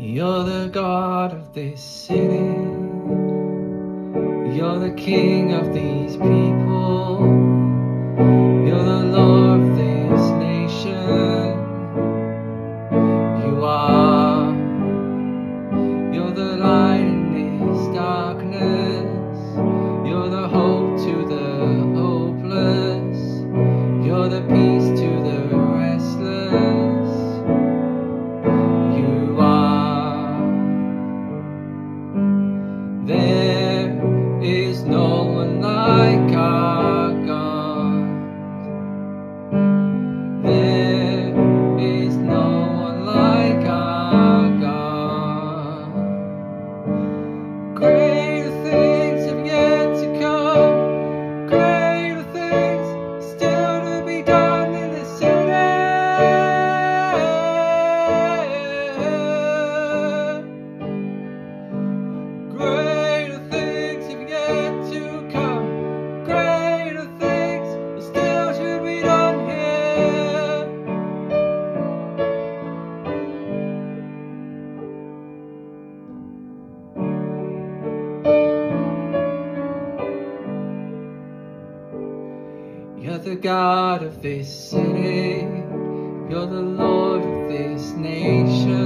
You're the God of this city. You're the King of these people. You're the Lord of this nation. You are. You're the light in this darkness. You're the hope to the hopeless. You're the peace to the restless. You are. There is no one like our God. There is no one like our God. Greater things have yet to come. Greater things still to be done in this city. Greater things have yet to come. Greater things still to be done here. You're the God of this city. You're the Lord of this nation.